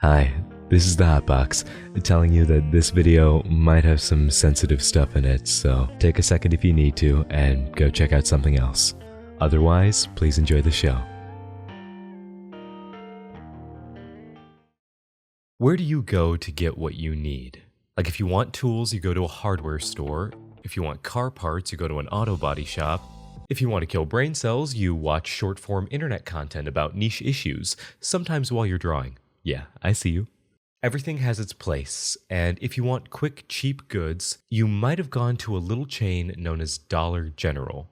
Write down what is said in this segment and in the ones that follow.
Hi, this is the Hotbox, telling you that this video might have some sensitive stuff in it, so take a second if you need to and go check out something else. Otherwise, please enjoy the show. Where do you go to get what you need? Like if you want tools, you go to a hardware store. If you want car parts, you go to an auto body shop. If you want to kill brain cells, you watch short-form internet content about niche issues, sometimes while you're drawing. Yeah, I see you. Everything has its place, and if you want quick, cheap goods, you might have gone to a little chain known as Dollar General.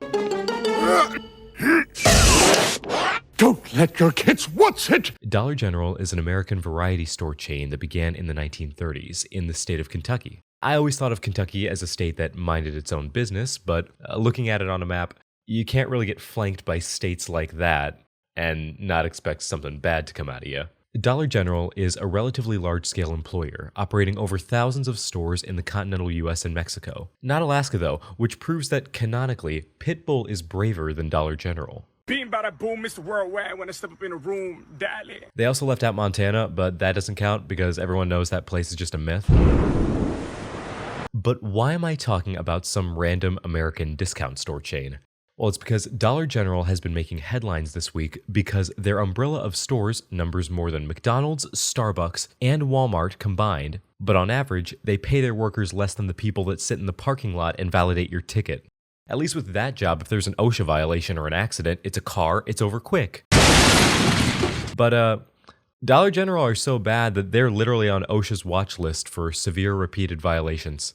Don't let your kids watch it! Dollar General is an American variety store chain that began in the 1930s in the state of Kentucky. I always thought of Kentucky as a state that minded its own business, but looking at it on a map, you can't really get flanked by states like that and not expect something bad to come out of you. Dollar General is a relatively large-scale employer, operating over thousands of stores in the continental US and Mexico. Not Alaska though, which proves that canonically, Pitbull is braver than Dollar General. Being bada boom, Mr. Worldwide, when I step up in a room, dally. They also left out Montana, but that doesn't count because everyone knows that place is just a myth. But why am I talking about some random American discount store chain? Well, it's because Dollar General has been making headlines this week because their umbrella of stores numbers more than McDonald's, Starbucks, and Walmart combined, but on average, they pay their workers less than the people that sit in the parking lot and validate your ticket. At least with that job, if there's an OSHA violation or an accident, it's a car, it's over quick. But Dollar General are so bad that they're literally on OSHA's watch list for severe repeated violations.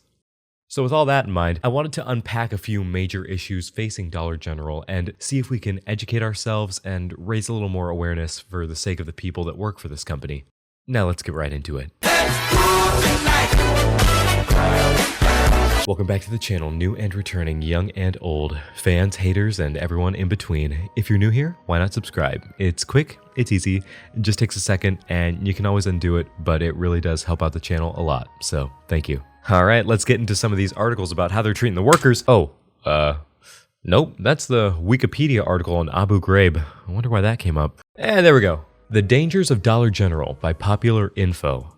So with all that in mind, I wanted to unpack a few major issues facing Dollar General and see if we can educate ourselves and raise a little more awareness for the sake of the people that work for this company. Now let's get right into it. Welcome back to the channel, new and returning, young and old, fans, haters, and everyone in between. If you're new here, why not subscribe? It's quick, it's easy, it just takes a second, and you can always undo it, but it really does help out the channel a lot, so thank you. Alright, let's get into some of these articles about how they're treating the workers. Nope, that's the Wikipedia article on Abu Ghraib. I wonder why that came up. There we go. The Dangers of Dollar General by Popular Info.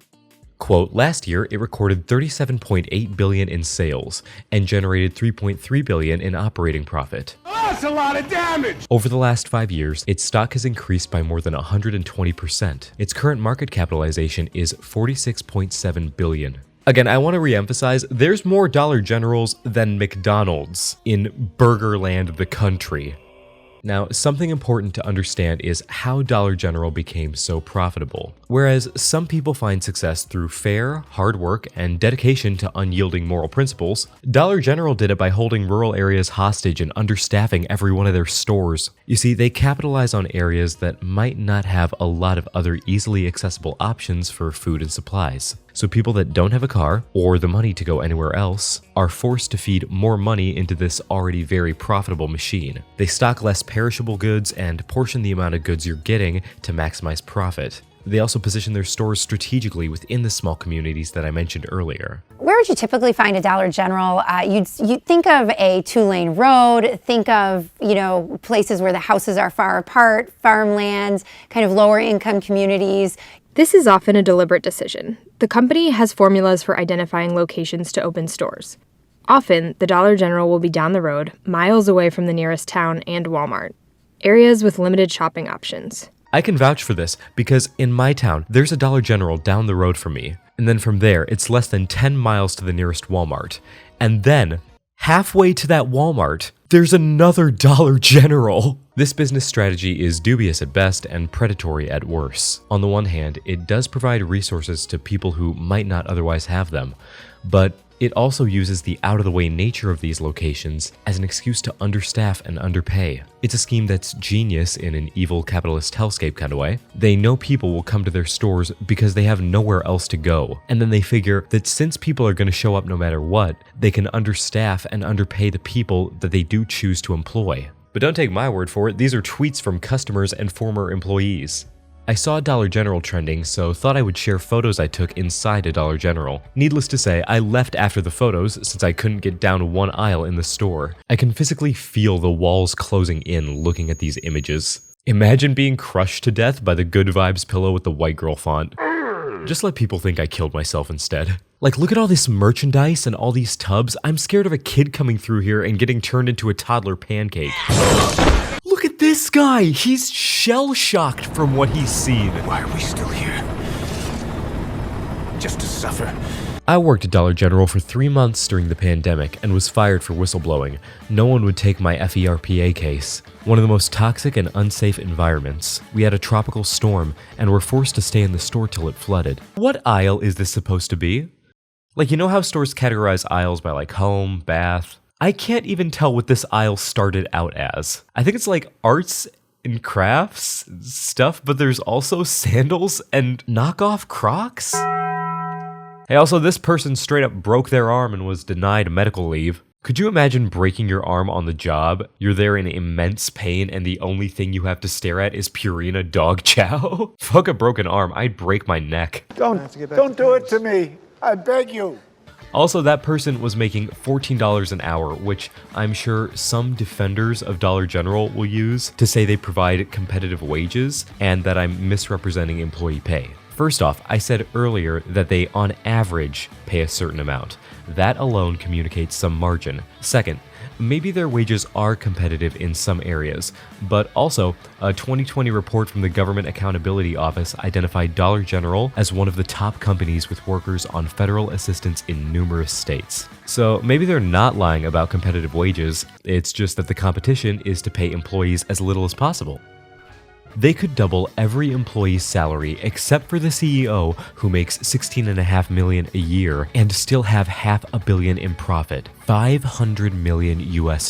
Quote, last year, it recorded $37.8 billion in sales and generated $3.3 billion in operating profit. That's a lot of damage! Over the last 5 years, its stock has increased by more than 120%. Its current market capitalization is $46.7 billion. Again, I want to reemphasize, there's more Dollar Generals than McDonald's in Burgerland, the country. Now, something important to understand is how Dollar General became so profitable. Whereas some people find success through fair, hard work, and dedication to unyielding moral principles, Dollar General did it by holding rural areas hostage and understaffing every one of their stores. You see, they capitalize on areas that might not have a lot of other easily accessible options for food and supplies. So people that don't have a car, or the money to go anywhere else, are forced to feed more money into this already very profitable machine. They stock less perishable goods and portion the amount of goods you're getting to maximize profit. They also position their stores strategically within the small communities that I mentioned earlier. Where would you typically find a Dollar General? You'd think of a two-lane road, think of, places where the houses are far apart, farmlands, kind of lower income communities. This is often a deliberate decision. The company has formulas for identifying locations to open stores. Often, the Dollar General will be down the road, miles away from the nearest town and Walmart, areas with limited shopping options. I can vouch for this because in my town, there's a Dollar General down the road from me. And then from there, it's less than 10 miles to the nearest Walmart. And then, halfway to that Walmart, there's another Dollar General. This business strategy is dubious at best and predatory at worst. On the one hand, it does provide resources to people who might not otherwise have them, but it also uses the out-of-the-way nature of these locations as an excuse to understaff and underpay. It's a scheme that's genius in an evil capitalist hellscape kind of way. They know people will come to their stores because they have nowhere else to go, and then they figure that since people are going to show up no matter what, they can understaff and underpay the people that they do choose to employ. But don't take my word for it, these are tweets from customers and former employees. I saw Dollar General trending, so thought I would share photos I took inside a Dollar General. Needless to say, I left after the photos since I couldn't get down one aisle in the store. I can physically feel the walls closing in looking at these images. Imagine being crushed to death by the Good Vibes pillow with the white girl font. Just let people think I killed myself instead. Like, look at all this merchandise and all these tubs. I'm scared of a kid coming through here and getting turned into a toddler pancake. Look at this guy. He's shell-shocked from what he's seen. Why are we still here? Just to suffer. I worked at Dollar General for 3 months during the pandemic and was fired for whistleblowing. No one would take my FERPA case. One of the most toxic and unsafe environments. We had a tropical storm and were forced to stay in the store till it flooded. What aisle is this supposed to be? Like, you know how stores categorize aisles by like home, bath? I can't even tell what this aisle started out as. I think it's like arts and crafts stuff, but there's also sandals and knockoff Crocs? Hey, also, this person straight up broke their arm and was denied medical leave. Could you imagine breaking your arm on the job? You're there in immense pain and the only thing you have to stare at is Purina dog chow? Fuck a broken arm, I'd break my neck. Don't do it to me. I beg you. Also, that person was making $14 an hour, which I'm sure some defenders of Dollar General will use to say they provide competitive wages and that I'm misrepresenting employee pay. First off, I said earlier that they, on average, pay a certain amount. That alone communicates some margin. Second, maybe their wages are competitive in some areas, but also, a 2020 report from the Government Accountability Office identified Dollar General as one of the top companies with workers on federal assistance in numerous states. So maybe they're not lying about competitive wages, it's just that the competition is to pay employees as little as possible. They could double every employee's salary except for the CEO, who makes $16.5 million a year and still have $500 million in profit, $500 million US.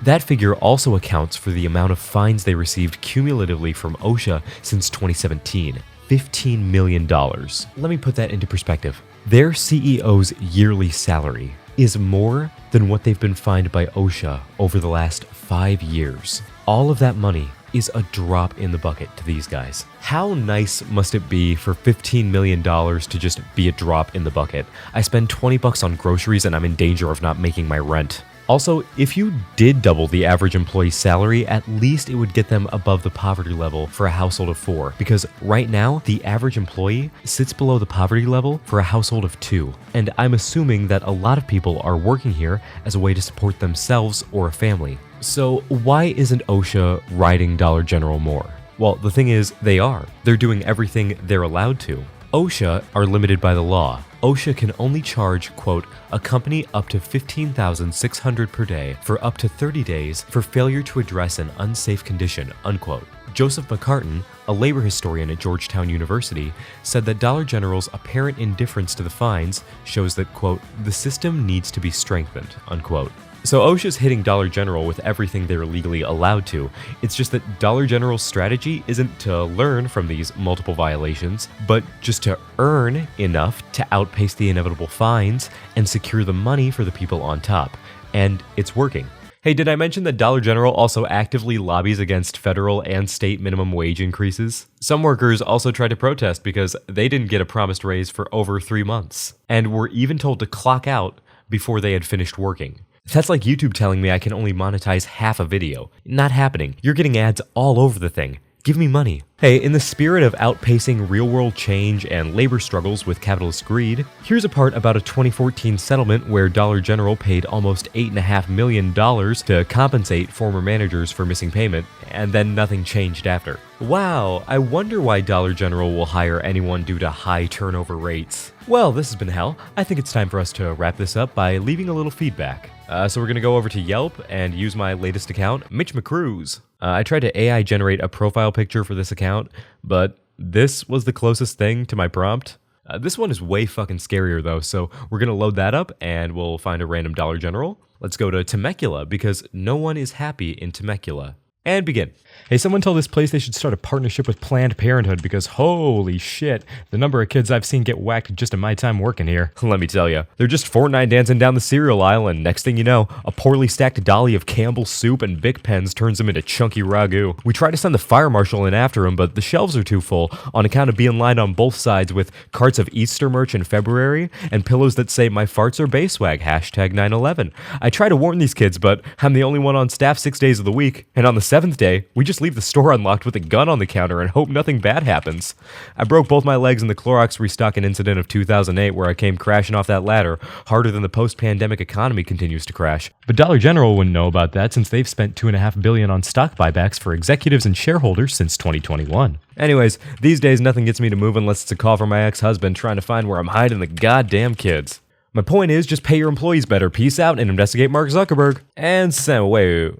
That figure also accounts for the amount of fines they received cumulatively from OSHA since 2017, $15 million. Let me put that into perspective. Their CEO's yearly salary is more than what they've been fined by OSHA over the last 5 years. All of that money is a drop in the bucket to these guys. How nice must it be for $15 million to just be a drop in the bucket? I spend $20 on groceries and I'm in danger of not making my rent. Also, if you did double the average employee's salary, at least it would get them above the poverty level for a household of 4. Because right now, the average employee sits below the poverty level for a household of 2. And I'm assuming that a lot of people are working here as a way to support themselves or a family. So why isn't OSHA riding Dollar General more? Well, the thing is, they are. They're doing everything they're allowed to. OSHA are limited by the law. OSHA can only charge, quote, a company up to $15,600 per day for up to 30 days for failure to address an unsafe condition, unquote. Joseph McCartan, a labor historian at Georgetown University, said that Dollar General's apparent indifference to the fines shows that, quote, the system needs to be strengthened, unquote. So OSHA's hitting Dollar General with everything they're legally allowed to. It's just that Dollar General's strategy isn't to learn from these multiple violations, but just to earn enough to outpace the inevitable fines and secure the money for the people on top. And it's working. Hey, did I mention that Dollar General also actively lobbies against federal and state minimum wage increases? Some workers also tried to protest because they didn't get a promised raise for over 3 months, and were even told to clock out before they had finished working. That's like YouTube telling me I can only monetize half a video. Not happening. You're getting ads all over the thing. Give me money. Hey, in the spirit of outpacing real-world change and labor struggles with capitalist greed, here's a part about a 2014 settlement where Dollar General paid almost $8.5 million to compensate former managers for missing payment, and then nothing changed after. Wow, I wonder why Dollar General will hire anyone due to high turnover rates. Well, this has been hell. I think it's time for us to wrap this up by leaving a little feedback. So we're going to go over to Yelp and use my latest account, Mitch McCruz. I tried to AI generate a profile picture for this account, but this was the closest thing to my prompt. This one is way fucking scarier though, so we're going to load that up and we'll find a random Dollar General. Let's go to Temecula because no one is happy in Temecula. And begin. Hey, someone told this place they should start a partnership with Planned Parenthood because holy shit, the number of kids I've seen get whacked just in my time working here. Let me tell you, they're just Fortnite dancing down the cereal aisle and next thing you know, a poorly stacked dolly of Campbell's soup and Bic pens turns them into chunky ragu. We try to send the fire marshal in after him, but the shelves are too full on account of being lined on both sides with carts of Easter merch in February and pillows that say my farts are bayswag, #9/11. I try to warn these kids, but I'm the only one on staff 6 days of the week, and on the 7th day, we just leave the store unlocked with a gun on the counter and hope nothing bad happens. I broke both my legs in the Clorox restocking incident of 2008 where I came crashing off that ladder harder than the post-pandemic economy continues to crash. But Dollar General wouldn't know about that since they've spent $2.5 billion on stock buybacks for executives and shareholders since 2021. Anyways, these days nothing gets me to move unless it's a call from my ex-husband trying to find where I'm hiding the goddamn kids. My point is, just pay your employees better, peace out, and investigate Mark Zuckerberg. And wait,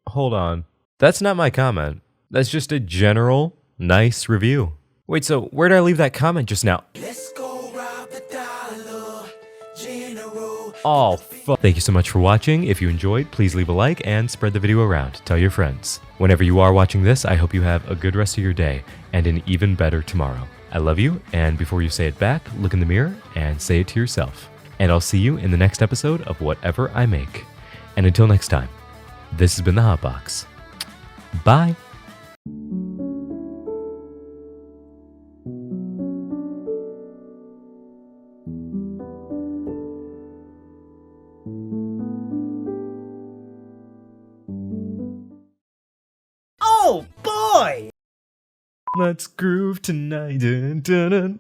hold on. That's not my comment. That's just a general, nice review. Wait, so where did I leave that comment just now? Let's go rob the Dollar General. Oh, fuck. Thank you so much for watching. If you enjoyed, please leave a like and spread the video around. Tell your friends. Whenever you are watching this, I hope you have a good rest of your day and an even better tomorrow. I love you, and before you say it back, look in the mirror and say it to yourself. And I'll see you in the next episode of whatever I make. And until next time, this has been the Hot Box. Bye. Oh boy! Let's groove tonight. Dun, dun, dun.